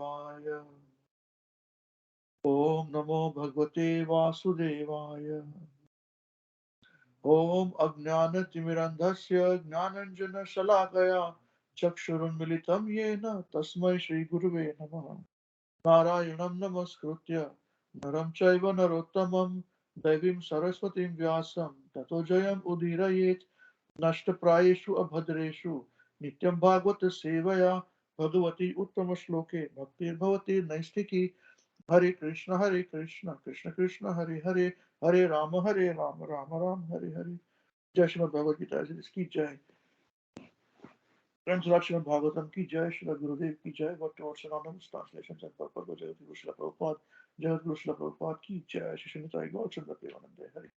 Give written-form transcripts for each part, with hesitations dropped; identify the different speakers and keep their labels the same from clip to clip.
Speaker 1: Vasudevaya. Om Namo Bhagavate Vasudevaya. Om Ajnanatimirandhasya Jnananjana Shalakaya Chakshurunmilitam Yena Tasmai Shri Guruve Namaha. Narayanam Namaskritya Naram Chaiva Narottamam Devim Saraswatim Vyasam Tato Jayam Udirayet Nashtaprayeshu Abhadreshu Nityam Bhagavata Sevaya Bhagavati Uttama Shloke Bhaktir Bhavati Naistiki Hare Krishna, Krishna Krishna, Hare Hare, Hare Rama, Rama Rama, Hare Hare. Jai Srimad Bhagavad Gita is ki Jai. Friends, Lord Srimad Bhagavatam ki Jai, Srila Gurudev ki Jai. What to synonymous translations and purport of Jagat Guru Srila Prabhupada. Jagat Guru Srila Prabhupada ki Jai. Shri Srimad God Chandra Premanande Hare.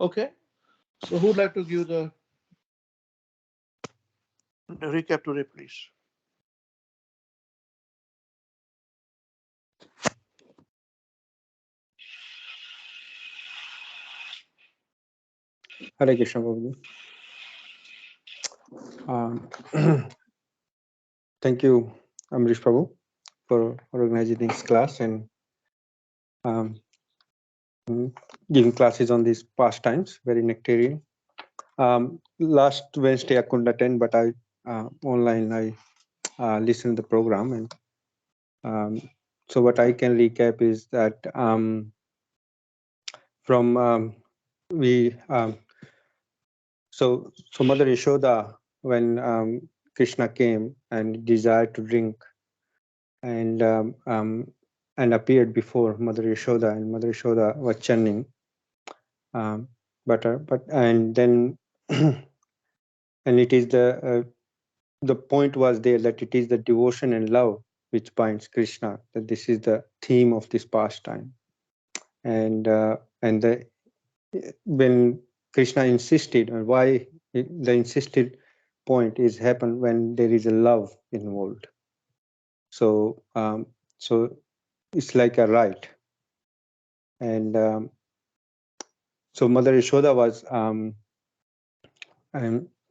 Speaker 1: Okay, so who would like to give the recap today, please?
Speaker 2: Hare Krishna Prabhuji. Thank you, Amrish Prabhu, for organizing this class and giving classes on these pastimes, very nectarian. Last Wednesday I couldn't attend, but I online I listened to the program, and so what I can recap is that from we so Mother Yashoda, when Krishna came and desired to drink and appeared before Mother Yashoda, and Mother Yashoda was churning butter, and then and it is the point was there that it is the devotion and love which binds Krishna, that this is the theme of this pastime, and when Krishna insisted, and why the insisted point is happen when there is a love involved. So so it's like a right, and so Mother Yashoda was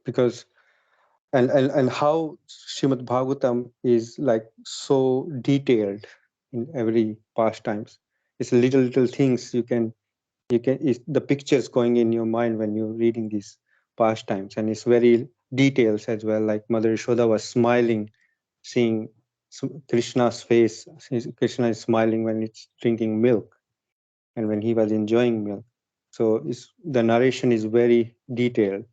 Speaker 2: because and how Srimad Bhagavatam is like so detailed in every pastimes. It's little things you can it's the pictures going in your mind when you're reading these pastimes, and it's very details as well. Like Mother Yashoda was smiling, seeing Krishna's face. Krishna is smiling when it's drinking milk, and when he was enjoying milk. So the narration is very detailed.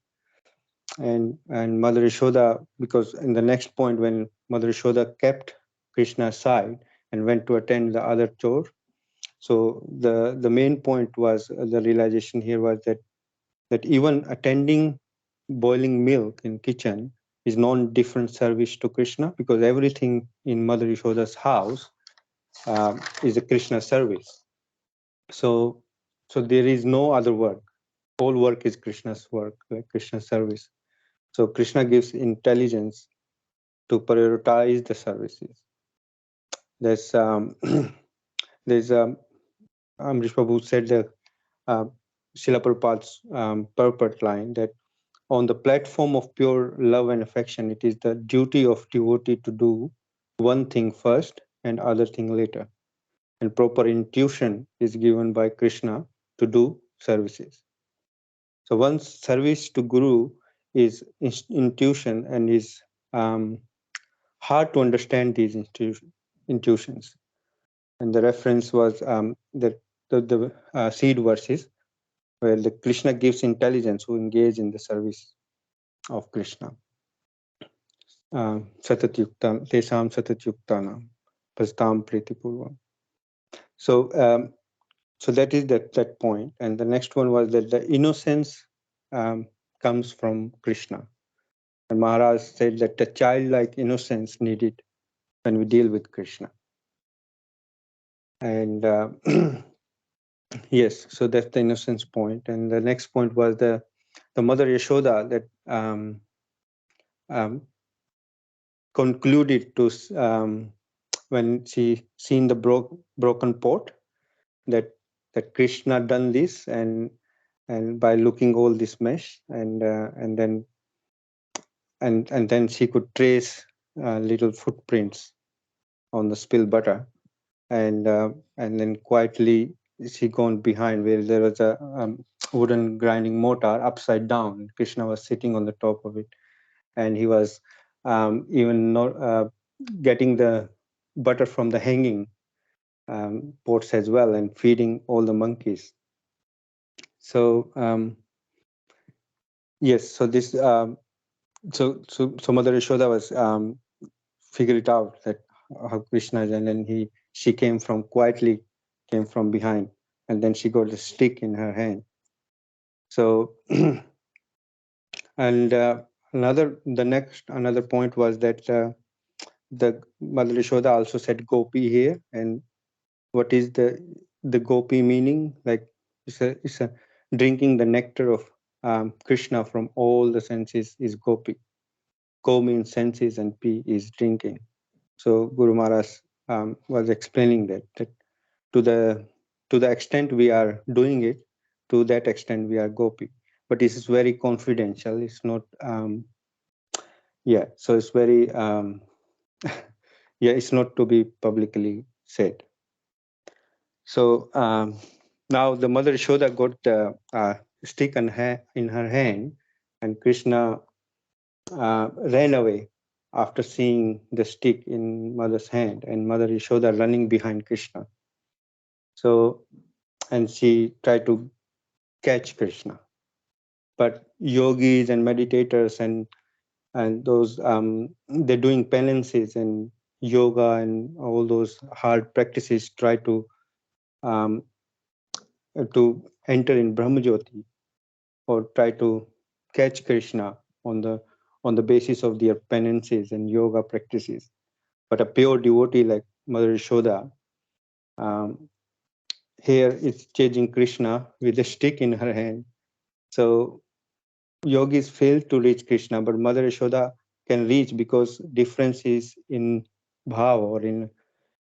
Speaker 2: And Mother Yashoda, because in the next point when Mother Yashoda kept Krishna aside and went to attend the other chore, so the main point was the realization here was that even attending boiling milk in kitchen is non-different service to Krishna, because everything in Mother Yashoda's house is a Krishna service. So there is no other work. All work is Krishna's work, like Krishna's service. So Krishna gives intelligence to prioritize the services. There's Amrish Prabhu said the Srila Prabhupada's purport line that on the platform of pure love and affection, it is the duty of devotee to do one thing first and other thing later. And proper intuition is given by Krishna to do services. So one's service to Guru is intuition, and is hard to understand these intuitions. And the reference was the seed verses, where the Krishna gives intelligence who engage in the service of Krishna. Satatyukta, tesam satatyuktanam, pastam pritipurvam. So so that is that point. And the next one was that the innocence comes from Krishna. And Maharaj said that the childlike innocence needed when we deal with Krishna. And yes, so that's the innocence point. And the next point was the Mother Yashoda that concluded to when she seen the broken pot, that Krishna done this, and by looking all this mesh, and then she could trace little footprints on the spilled butter, and then quietly she gone behind where there was a wooden grinding mortar upside down. Krishna was sitting on the top of it, and he was even not getting the butter from the hanging pots as well, and feeding all the monkeys. So yes, so this so Mother Yashoda was figure it out that how Krishna is, and then she came from quietly, came from behind, and then she got a stick in her hand. So and another point was that the Mother Yashoda also said gopi here, and what is the gopi meaning? Like it's a drinking the nectar of Krishna from all the senses is gopi. Go means senses and pi is drinking. So Guru Maharaj was explaining that to the extent we are doing it, to that extent we are gopi. But this is very confidential. It's not yeah. So it's very yeah. It's not to be publicly said. So now the mother Yashoda got the stick in her hand, and Krishna ran away after seeing the stick in mother's hand, and mother Yashoda running behind Krishna. So, and she tried to catch Krishna. But yogis and meditators and those they're doing penances and yoga and all those hard practices try um, to enter in Brahmajyoti or try to catch Krishna on the basis of their penances and yoga practices. But a pure devotee like Mother Yashoda um, here is chasing Krishna with a stick in her hand. So yogis fail to reach Krishna, but Mother Yashoda can reach because difference is in bhav or in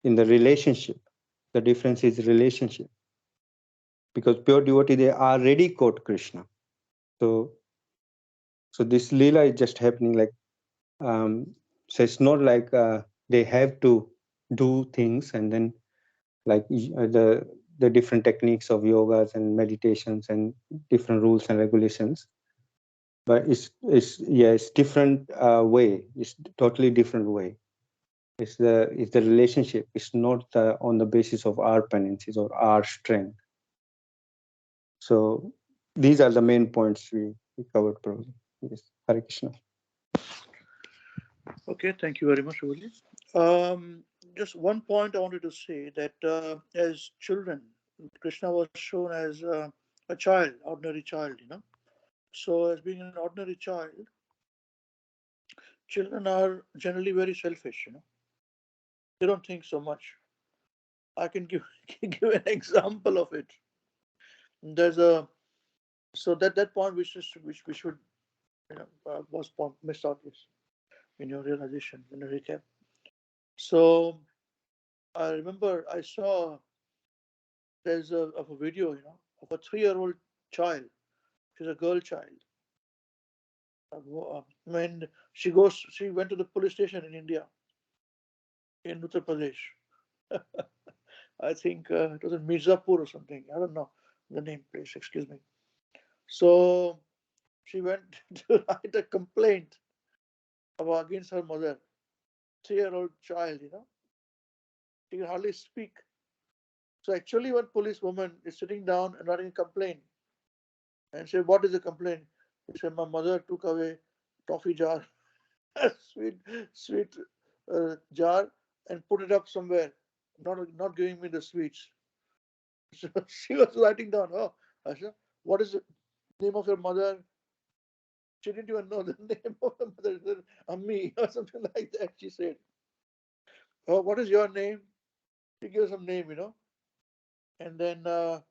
Speaker 2: the relationship. The difference is relationship. Because pure devotee, they already caught Krishna. So this Lila is just happening like so it's not like they have to do things and then like the different techniques of yogas and meditations and different rules and regulations, but it's yeah, it's different way. It's totally different way. It's the relationship. It's not on the basis of our penances or our strength. So these are the main points we covered probably. Yes. Hare Krishna.
Speaker 1: Okay, thank you very much, Uli. Just one point I wanted to say that as children, Krishna was shown as a child, ordinary child, So, as being an ordinary child, children are generally very selfish, They don't think so much. I can give give an example of it. There's a so that point which we should was missed out yes in your realization in a recap. So I remember I saw there's a video of a 3-year-old child. She's a girl child. When she went to the police station in India in Uttar Pradesh. I think it was in Mirzapur or something. I don't know the name, please excuse me. So she went to write a complaint about against her mother, 3-year-old child. She can hardly speak. So actually, one policewoman is sitting down and writing a complaint, and said, "What is the complaint?" He said, "My mother took away toffee jar, a sweet jar, and put it up somewhere, not giving me the sweets." So she was writing down, "Oh, I said, what is the name of your mother?" She didn't even know the name of her mother. She said, Ammi or something like that. She said, "Oh, what is your name?" She gave some name. And then I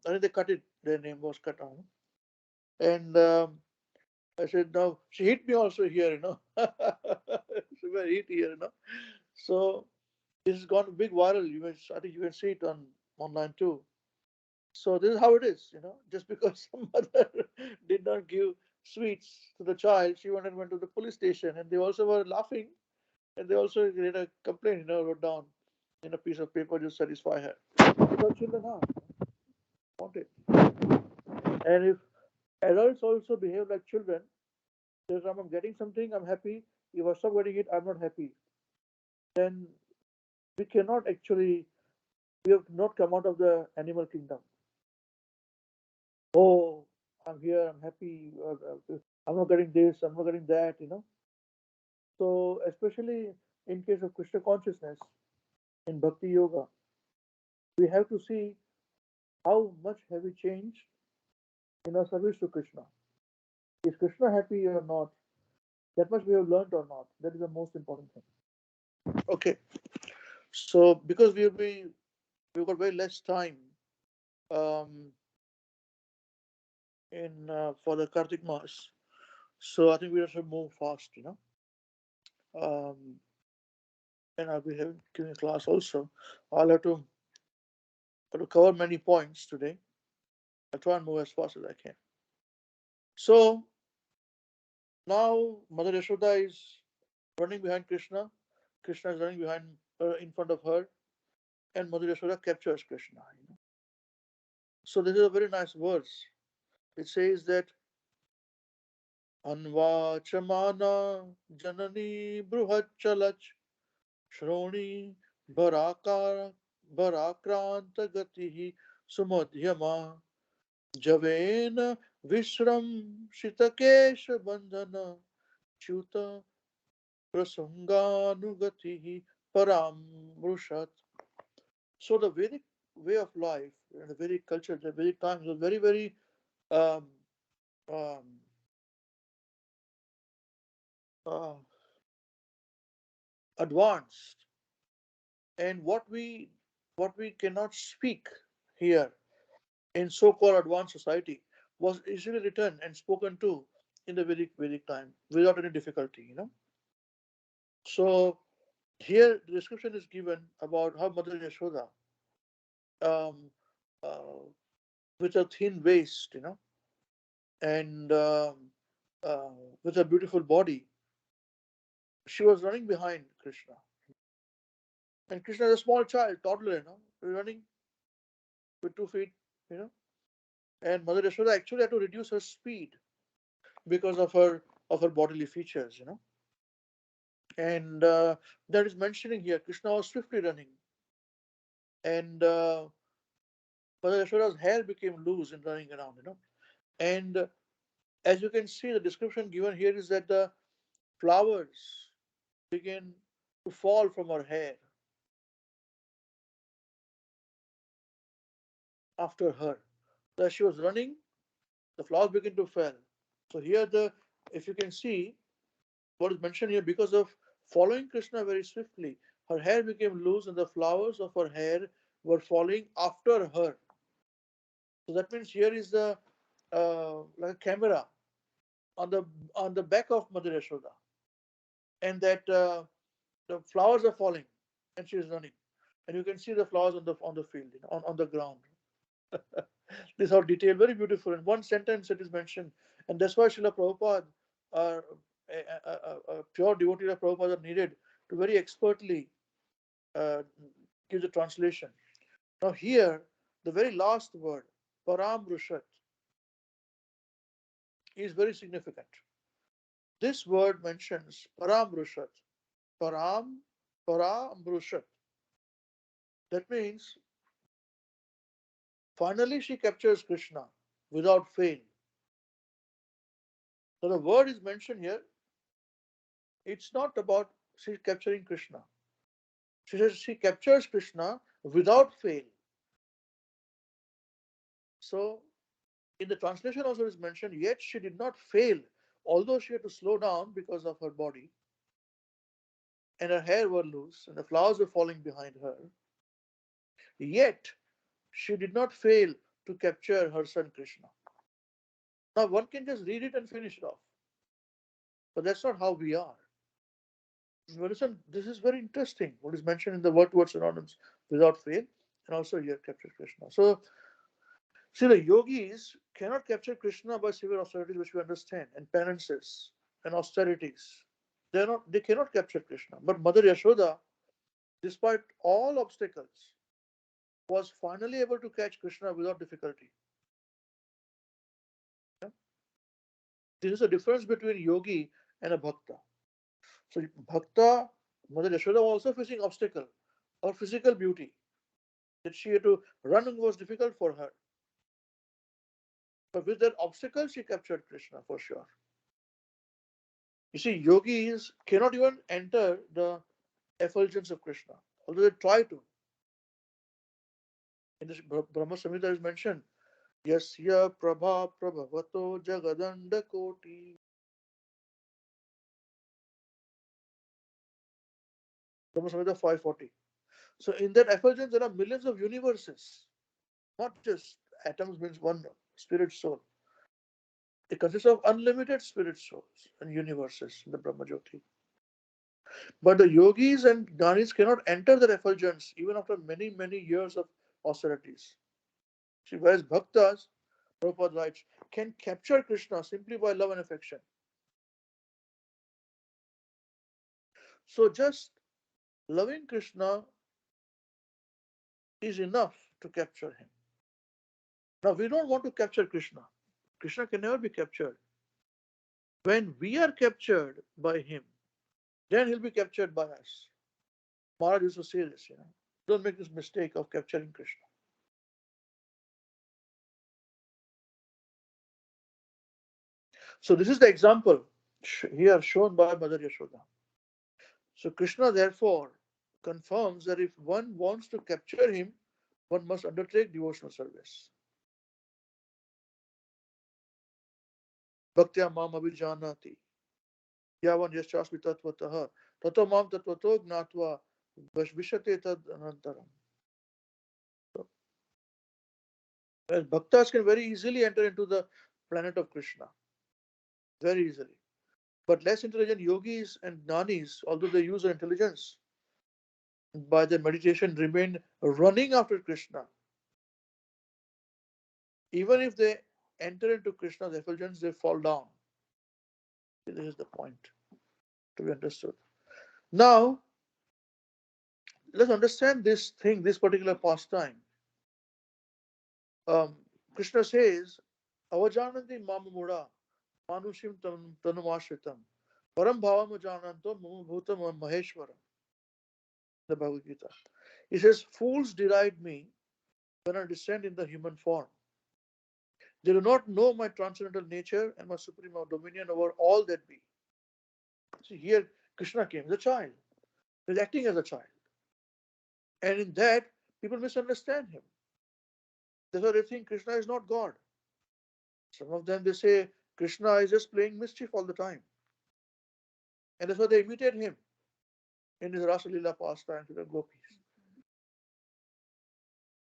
Speaker 1: think they cut it. Their name was cut down. And I said, "No." She hit me also here. She very hit here. So this has gone big viral. I think you can see it online too. So this is how it is. Just because some mother did not give sweets to the child, she went to the police station, and they also were laughing, and they also made a complaint, wrote down in a piece of paper just to satisfy her. Because children are want it, and if adults also behave like children, if I'm getting something, I'm happy. If I stop getting it, I'm not happy. Then we cannot actually, we have not come out of the animal kingdom. Oh, I'm here, I'm happy. I'm not getting this, I'm not getting that. So, especially in case of Krishna consciousness in Bhakti Yoga, we have to see how much have we changed in our service to Krishna. Is Krishna happy or not? That much we have learned or not? That is the most important thing. Okay, so because we've got very less time um, in for the Kartik Mas, so I think we have to move fast. Um, and I'll be giving a class also. I'll have to cover many points today. I'll try and move as fast as I can. So now Mother Yashoda is running behind Krishna. Krishna is running in front of her, and Mother Yashoda captures Krishna. So this is a very nice verse. It says that Anvachamana Janani Bruhachalach Shroni Barakranta Gatihi Sumadhyama Javena Vishram Shitakesh Bandhana Chuta Prasanganugatihi Paramrushat. So the Vedic way of life and the Vedic culture, the Vedic times was very, very um, um, uh, advanced. And what we cannot speak here in so-called advanced society was easily written and spoken to in the Vedic time without any difficulty. So here the description is given about how Mother Yashoda, um, uh, with a thin waist, and uh, with a beautiful body, she was running behind Krishna. And Krishna is a small child, toddler, running with 2 feet. And Mother Yashoda actually had to reduce her speed because of her bodily features. And that is mentioning here. Krishna was swiftly running, and Mother Yashoda's hair became loose in running around. And as you can see, the description given here is that the flowers began to fall from her hair after her. So as she was running, the flowers began to fall. So here, if you can see what is mentioned here, because of following Krishna very swiftly, her hair became loose, and the flowers of her hair were falling after her. So that means here is the like a camera on the back of Mother Yashoda, and that the flowers are falling, and she is running, and you can see the flowers on the field, on the ground. This is how detailed, very beautiful. In one sentence, it is mentioned, and that's why Srila Prabhupada, a pure devotee of Prabhupada, are needed to very expertly uh, give the translation. Now here, the very last word, Param Rushat, is very significant. This word mentions Paramrushat. Param, Paramrushat. That means finally she captures Krishna without fail. So the word is mentioned here. It's not about she capturing Krishna. She says she captures Krishna without fail. So in the translation also is mentioned, yet she did not fail, although she had to slow down because of her body, and her hair were loose, and the flowers were falling behind her. Yet she did not fail to capture her son Krishna. Now, one can just read it and finish it off, but that's not how we are. Well, listen, this is very interesting. What is mentioned in the word to word synonyms, without fail, and also here captures Krishna. So, See, the yogis cannot capture Krishna by severe austerities, which we understand, and penances and austerities. They cannot capture Krishna. But Mother Yashoda, despite all obstacles, was finally able to catch Krishna without difficulty. Yeah? This is a difference between yogi and a bhakta. So bhakta, Mother Yashoda was also facing obstacle or physical beauty that she had to run was difficult for her. But with that obstacle, she captured Krishna for sure. You see, yogis cannot even enter the effulgence of Krishna, although they try to. In this Brahma Samhita is mentioned, Yasya Prabha Prabhavato Jagadanda Koti. Brahma Samhita 540. So in that effulgence, there are millions of universes, not just atoms means one spirit soul. It consists of unlimited spirit souls and universes in the Brahma Jyoti. But the yogis and gnanis cannot enter the effulgence even after many, many years of austerities. See, whereas bhaktas, Prabhupada writes, can capture Krishna simply by love and affection. So just loving Krishna is enough to capture him. Now, we don't want to capture Krishna. Krishna can never be captured. When we are captured by him, then he'll be captured by us. Maharaj used to say this. Don't make this mistake of capturing Krishna. So this is the example here shown by Mother Yashoda. So Krishna therefore confirms that if one wants to capture him, one must undertake devotional service. Bhaktya mam abhijanati yavan yasyasmi tatvatah tato mam tatvato gnatva vishate tad anantaram. So, bhaktas can very easily enter into the planet of Krishna. Very easily. But less intelligent yogis and jnanis, although they use their intelligence, by their meditation remain running after Krishna. Even if they enter into Krishna's effulgence, they fall down. This is the point to be understood. Now, let's understand this thing, this particular pastime. Krishna says, Avajananti mamamura manushim tanumashritam param bhavam ajananto mamabhutam maheshwaram. The Bhagavad Gita. He says, fools deride me when I descend in the human form. They do not know my transcendental nature and my supreme dominion over all that be. See, here Krishna came as a child. He's acting as a child. And in that, people misunderstand him. That's why they think Krishna is not God. Some of them, they say Krishna is just playing mischief all the time. And that's why they imitate him in his Rasa Lila pastime to the gopis.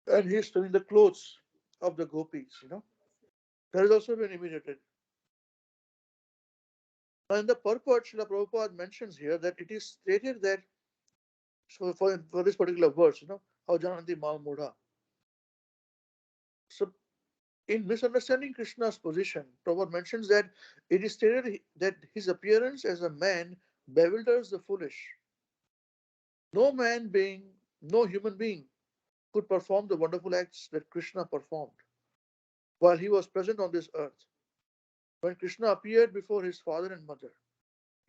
Speaker 1: And he's stealing the clothes of the gopis. That has also been imitated. Now, in the purport, Srila Prabhupada mentions here that it is stated that, so for this particular verse, how Jananti Mahamudha. So, in misunderstanding Krishna's position, Prabhupada mentions that it is stated that his appearance as a man bewilders the foolish. No man being, no human being could perform the wonderful acts that Krishna performed while he was present on this earth. When Krishna appeared before his father and mother,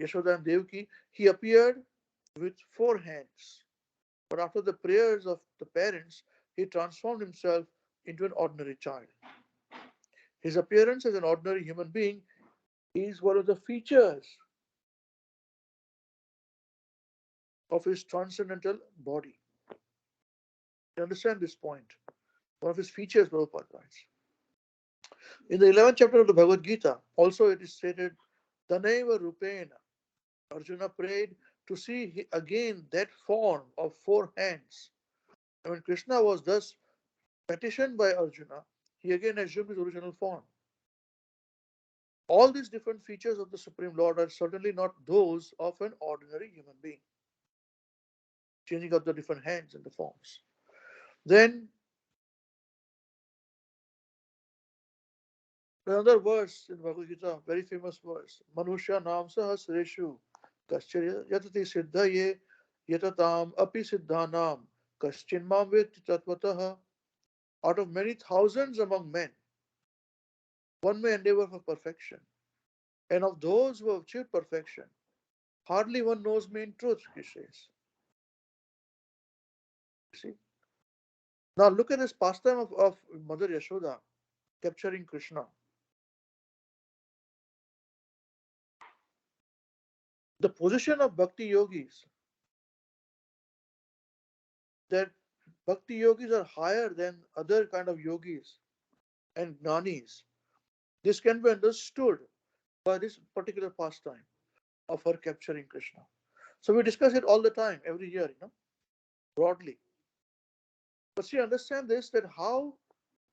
Speaker 1: Yashoda and Devaki, he appeared with 4 hands. But after the prayers of the parents, he transformed himself into an ordinary child. His appearance as an ordinary human being is one of the features of his transcendental body. You understand this point? One of his features, Prabhupada writes. In the 11th chapter of the Bhagavad Gita, also it is stated, Taneva Rupena. Arjuna prayed to see again that form of 4 hands. And when Krishna was thus petitioned by Arjuna, he again assumed his original form. All these different features of the Supreme Lord are certainly not those of an ordinary human being, changing up the different hands and the forms. Then Another verse in Bhagavad Gita, very famous verse. Manusya nam sahasreshu kascharya yatati siddhaye yatatam api siddhanam kaschinmam vetti tatvataha. Out of many thousands among men, one may endeavor for perfection. And of those who have achieved perfection, hardly one knows me in truth, he says. See? Now look at this pastime of Mother Yashoda capturing Krishna. The position of bhakti yogis, that bhakti yogis are higher than other kind of yogis and gnanis. This can be understood by this particular pastime of her capturing Krishna. So we discuss it all the time, every year, broadly. But see, understand this, that how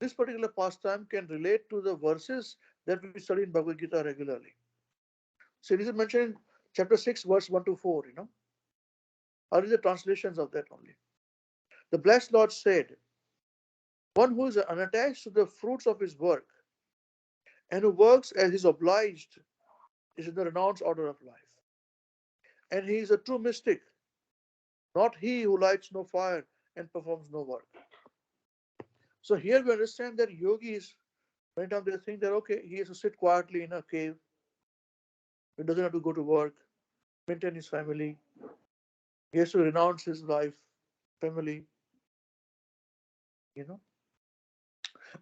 Speaker 1: this particular pastime can relate to the verses that we study in Bhagavad Gita regularly. So this is mentioned in chapter 6, verse 1 to 4, Or is the translations of that only. The blessed Lord said, one who is unattached to the fruits of his work and who works as is obliged is in the renounced order of life. And he is a true mystic, not he who lights no fire and performs no work. So here we understand that yogis, many times they think that okay, he has to sit quietly in a cave, he doesn't have to go to work, maintain his family, he has to renounce his life, family, you know.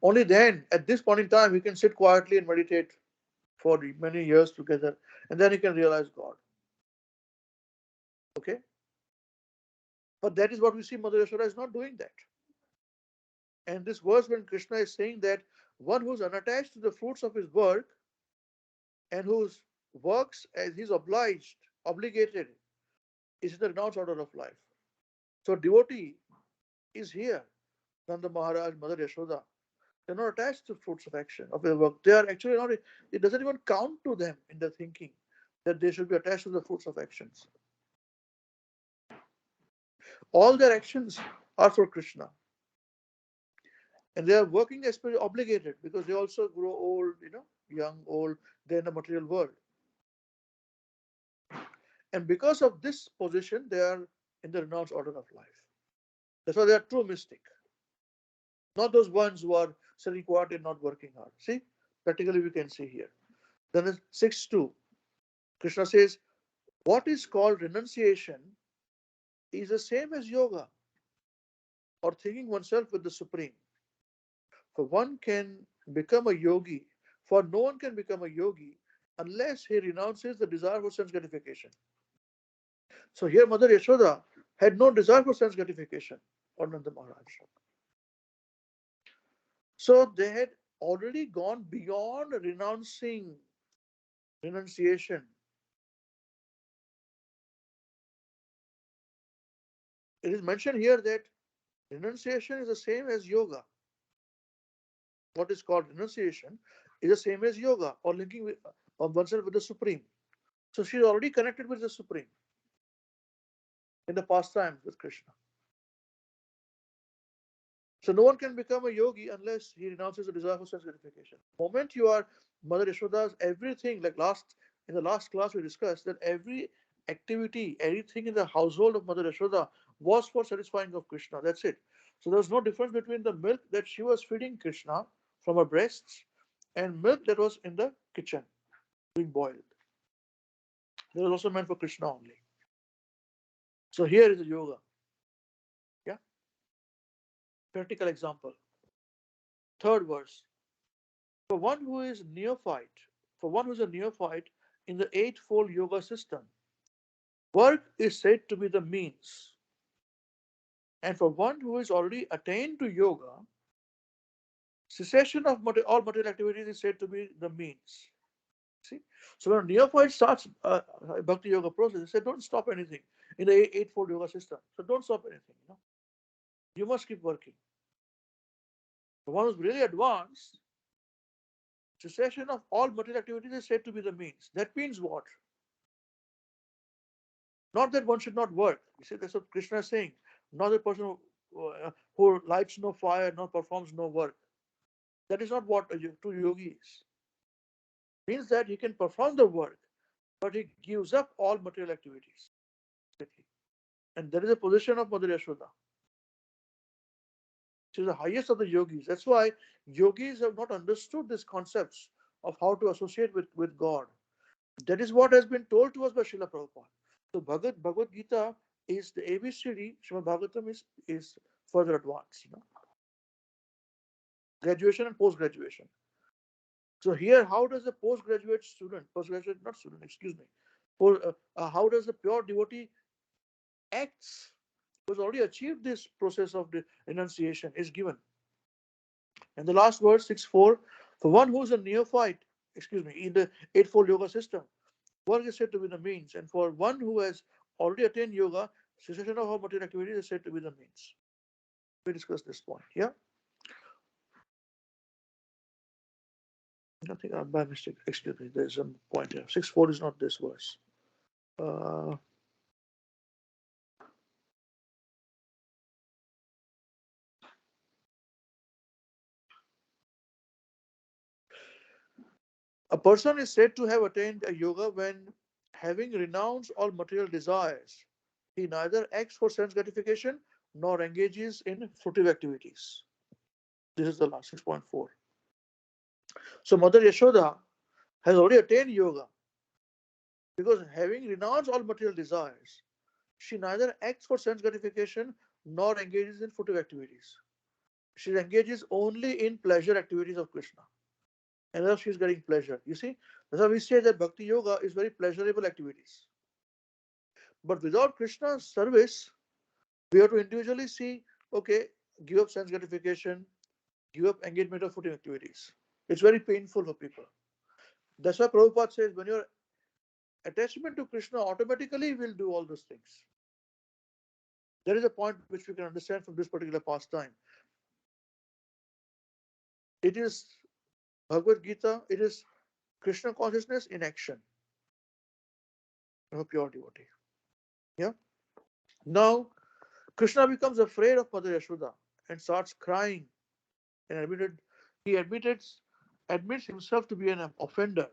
Speaker 1: Only then, at this point in time, he can sit quietly and meditate for many years together, and then he can realize God. Okay? But that is what we see Mother Yashoda is not doing that. And this verse, when Krishna is saying that one who is unattached to the fruits of his work and whose works as he's obligated, is in the renounced order of life. So devotee is here. Nanda Maharaj, Mother Yashoda. They're not attached to fruits of action, of their work. They are actually not, it doesn't even count to them in their thinking that they should be attached to the fruits of actions. All their actions are for Krishna. And they are working as per obligated because they also grow old, young, old, they're in the material world. And because of this position, they are in the renounced order of life. That's why they are true mystic. Not those ones who are sitting quiet and not working hard. See, practically we can see here. Then in 6.2, Krishna says, what is called renunciation is the same as yoga or thinking oneself with the Supreme. For one can become a yogi, for no one can become a yogi unless he renounces the desire for sense gratification. So here Mother Yashoda had no desire for sense gratification, or Nanda Maharaj. So they had already gone beyond renunciation. It is mentioned here that renunciation is the same as yoga. What is called renunciation is the same as yoga or linking oneself with the Supreme. So she is already connected with the Supreme in the pastime with Krishna. So no one can become a yogi unless he renounces the desire for sense gratification. The moment you are Mother Yashoda's everything, like in the last class we discussed that every activity, everything in the household of Mother Yashoda was for satisfying of Krishna. That's it. So there was no difference between the milk that she was feeding Krishna from her breasts and milk that was in the kitchen being boiled. That was also meant for Krishna only. So here is a yoga. Yeah. Practical example. Third verse. For one who is neophyte, for one who is a neophyte in the eightfold yoga system, work is said to be the means. And for one who is already attained to yoga, cessation of all material activities is said to be the means. See? So when a neophyte starts bhakti yoga process, they say don't stop anything in the eightfold yoga system. So don't stop anything. You must keep working. The one who's really advanced, cessation of all material activities is said to be the means. That means what? Not that one should not work. You see, that's what Krishna is saying. Not the person who lights no fire, nor performs no work. That is not what a true yogi is. Means that he can perform the work, but he gives up all material activities. And that is the position of Mother Yashoda. She is the highest of the yogis. That's why yogis have not understood these concepts of how to associate with God. That is what has been told to us by Srila Prabhupada. So Bhagavad Gita is the ABCD, Srimad Bhagavatam is further advanced. Graduation and post-graduation. So here, how does the postgraduate student, not student, excuse me, how does the pure devotee acts, who has already achieved this process of the renunciation, is given. And the last verse, 6.4, for one who is a neophyte, in the Eightfold Yoga system, work is said to be the means. And for one who has already attained yoga, cessation of all material activities is said to be the means. We discussed this point. Yeah? Nothing by mistake. Excuse me. There's some point here. 6.4 is not this verse. A person is said to have attained a yoga when, having renounced all material desires, he neither acts for sense gratification nor engages in fruitive activities. This is the last 6.4. So Mother Yashoda has already attained yoga because, having renounced all material desires, she neither acts for sense gratification nor engages in fruitive activities. She engages only in pleasure activities of Krishna. And thus she is getting pleasure. You see, that's why we say that Bhakti Yoga is very pleasurable activities. But without Krishna's service, we have to individually see, okay, give up sense gratification, give up engagement of footing activities. It's very painful for people. That's why Prabhupada says, when your attachment to Krishna automatically will do all those things. There is a point which we can understand from this particular pastime. It is Bhagavad Gita, it is Krishna consciousness in action of a pure devotee. Yeah. Now, Krishna becomes afraid of Mother Yashoda and starts crying, and admits himself to be an offender.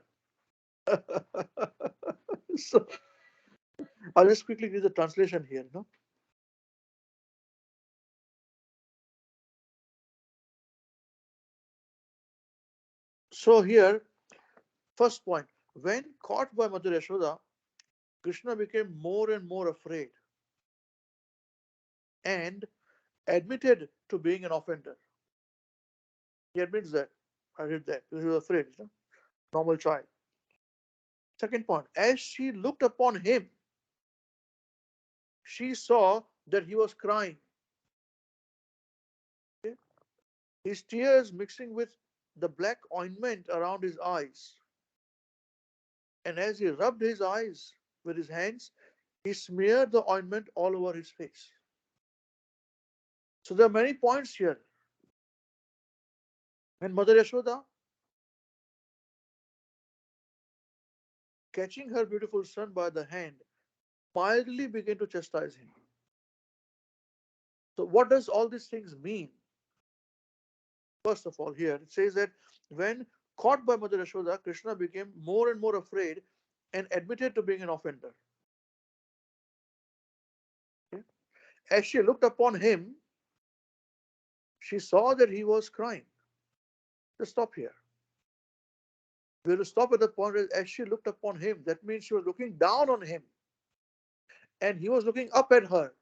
Speaker 1: So I'll just quickly read the translation here. No? So here, first point, when caught by Mother Yashoda, Krishna became more and more afraid and admitted to being an offender. He admits that. I read that. He was afraid, normal child. Second point, as she looked upon him, she saw that he was crying. Okay? His tears mixing with the black ointment around his eyes. And as he rubbed his eyes with his hands, he smeared the ointment all over his face. So there are many points here. And Mother Yashoda, catching her beautiful son by the hand, mildly began to chastise him. So what does all these things mean? First of all, here it says that when caught by Mother Yashoda, Krishna became more and more afraid and admitted to being an offender. Okay? As she looked upon him, she saw that he was crying. Just stop here. We will stop at the point where, as she looked upon him, that means she was looking down on him and he was looking up at her.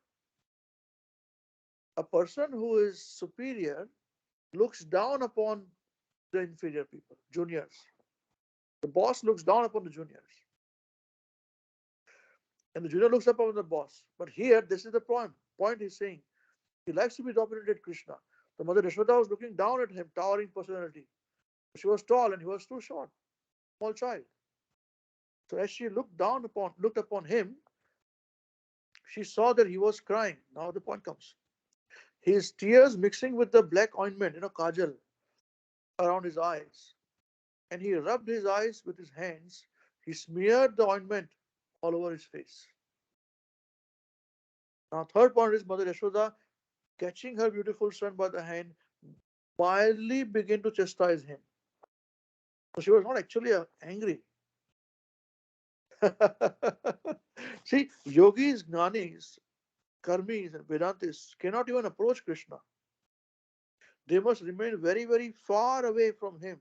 Speaker 1: A person who is superior looks down upon the inferior people, juniors. The boss looks down upon the juniors. And the junior looks up upon the boss. But here, this is the point. Point he's saying. He likes to be dominated Krishna. The Mother Yashoda was looking down at him, towering personality. She was tall and he was too short, small child. So as she looked upon him, she saw that he was crying. Now the point comes. His tears mixing with the black ointment, kajal, around his eyes. And he rubbed his eyes with his hands. He smeared the ointment all over his face. Now, third point is Mother Yashoda, catching her beautiful son by the hand, mildly began to chastise him. So she was not actually angry. See, yogis, jnanis, karmis, and Vedantists cannot even approach Krishna. They must remain very, very far away from him.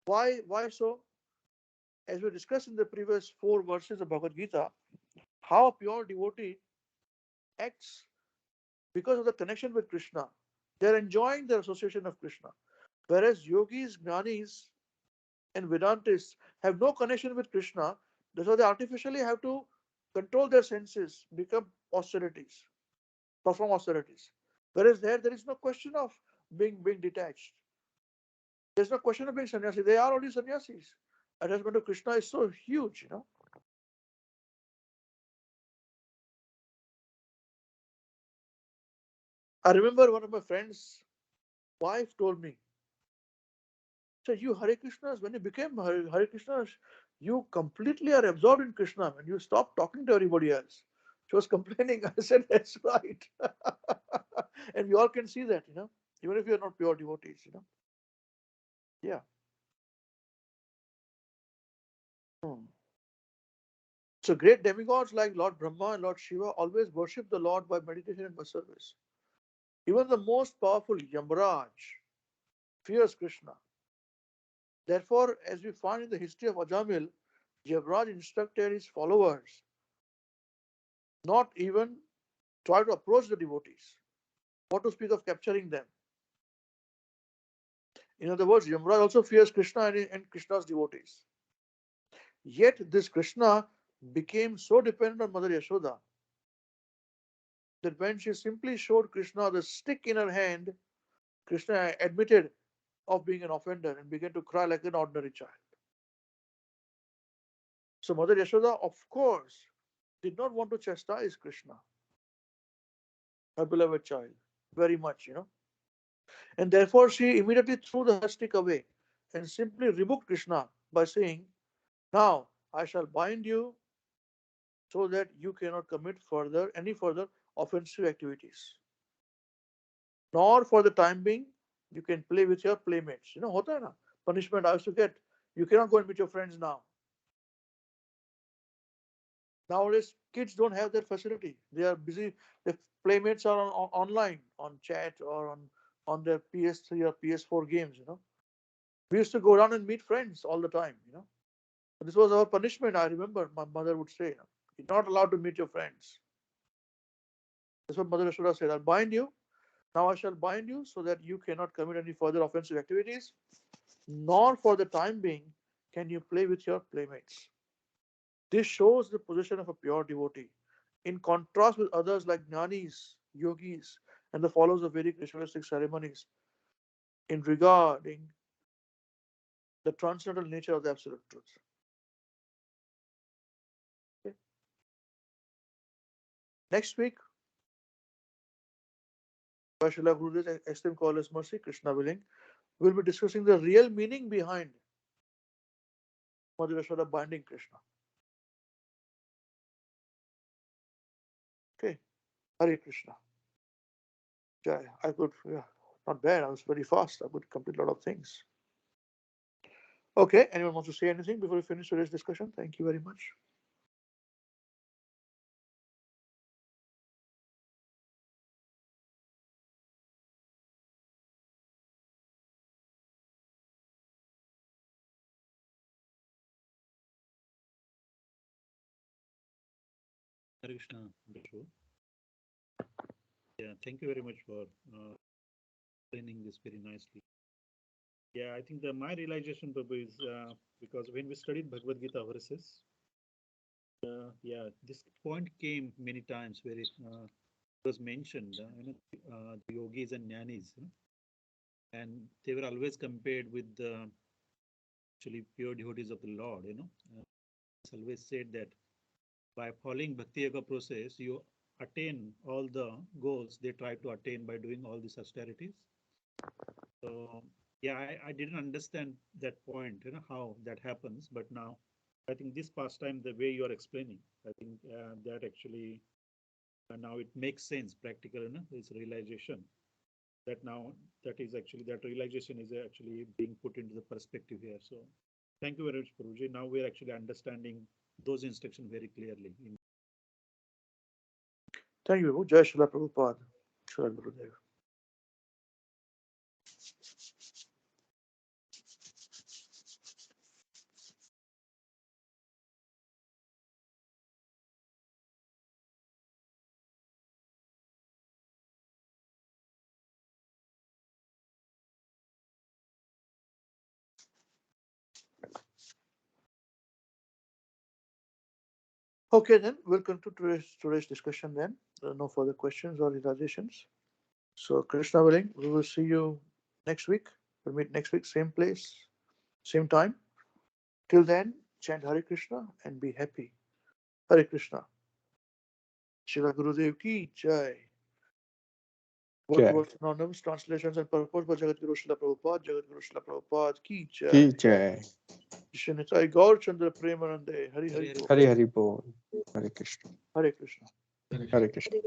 Speaker 1: Why? Why so? As we discussed in the previous 4 verses of Bhagavad Gita, how a pure devotee acts because of the connection with Krishna. They're enjoying their association of Krishna. Whereas yogis, jnanis, and Vedantists have no connection with Krishna, so they artificially have to control their senses, become austerities, perform austerities. Whereas there is no question of being detached. There's no question of being sannyasi. They are already sannyasis. Attachment to Krishna is so huge. I remember one of my friends' wife told me, so you Hare Krishnas, when you became Hare Krishnas, you completely are absorbed in Krishna and you stop talking to everybody else. She was complaining. I said, that's right. And we all can see that, even if you're not pure devotees. Yeah. Hmm. So great demigods like Lord Brahma and Lord Shiva always worship the Lord by meditation and by service. Even the most powerful Yamraj fears Krishna. Therefore, as we find in the history of Ajamil, Yamraj instructed his followers not even try to approach the devotees, what to speak of capturing them. In other words, Yamraj also fears Krishna and Krishna's devotees. Yet this Krishna became so dependent on Mother Yashoda that when she simply showed Krishna the stick in her hand, Krishna admitted of being an offender and began to cry like an ordinary child. So Mother Yashoda, of course, did not want to chastise Krishna, her beloved child, very much. And therefore she immediately threw the stick away and simply rebuked Krishna by saying, now I shall bind you so that you cannot commit any further offensive activities. Nor for the time being, you can play with your playmates. Hota hai na? Punishment I used to get. You cannot go and meet your friends now. Nowadays, kids don't have that facility. They are busy. The playmates are online, on chat or on their PS3 or PS4 games. We used to go around and meet friends all the time. This was our punishment. I remember my mother would say, you're not allowed to meet your friends. That's what Mother Yashoda said. I'll bind you. Now I shall bind you so that you cannot commit any further offensive activities, nor for the time being can you play with your playmates. This shows the position of a pure devotee, in contrast with others like jnanis, yogis, and the followers of Vedic ritualistic ceremonies, in regarding the transcendental nature of the absolute truth. Okay. Next week, by Srila Gurudev's esteemed call as mercy, Krishna willing, we'll be discussing the real meaning behind Mother Yashoda binding Krishna. Okay. Hare Krishna. Jai. Yeah, not bad. I was very fast. I could complete a lot of things. Okay. Anyone wants to say anything before we finish today's discussion? Thank you very much.
Speaker 3: Hare Krishna, Bishu. Yeah, thank you very much for explaining this very nicely. Yeah, I think my realization, Prabhu, is because when we studied Bhagavad Gita verses, yeah, this point came many times where it was mentioned, the yogis and jnanis, and they were always compared with the actually pure devotees of the Lord. It's always said that by following Bhakti Yoga process, you attain all the goals they try to attain by doing all these austerities. So yeah, I didn't understand that point, how that happens. But now I think this past time, the way you are explaining, I think that actually now it makes sense, practical, this realization. that now that is actually that realization is actually being put into the perspective here. So thank you very much, Prabhuji. Now we're actually understanding those instructions very clearly.
Speaker 1: Thank you, Vibhu. Jai Srila Prabhupada. Srila Gurudev. Okay, then we'll conclude today's discussion then. No further questions or realizations. So, Krishna willing, we will see you next week. We'll meet next week, same place, same time. Till then, chant Hare Krishna and be happy. Hare Krishna. Srila Gurudev ki jai. Word to
Speaker 2: Jai.
Speaker 1: word synonyms, translations, and purport by Jagat Guru Srila Prabhupada. Jagat Guru Srila Prabhupada ki jai.
Speaker 2: Ki jai.
Speaker 1: Shri Nitai Gaur Chandra Premanande. Hari Hari Bol.
Speaker 2: Hari Hari Bol. Hare Krishna.
Speaker 1: Hare Krishna.
Speaker 2: Hare Krishna.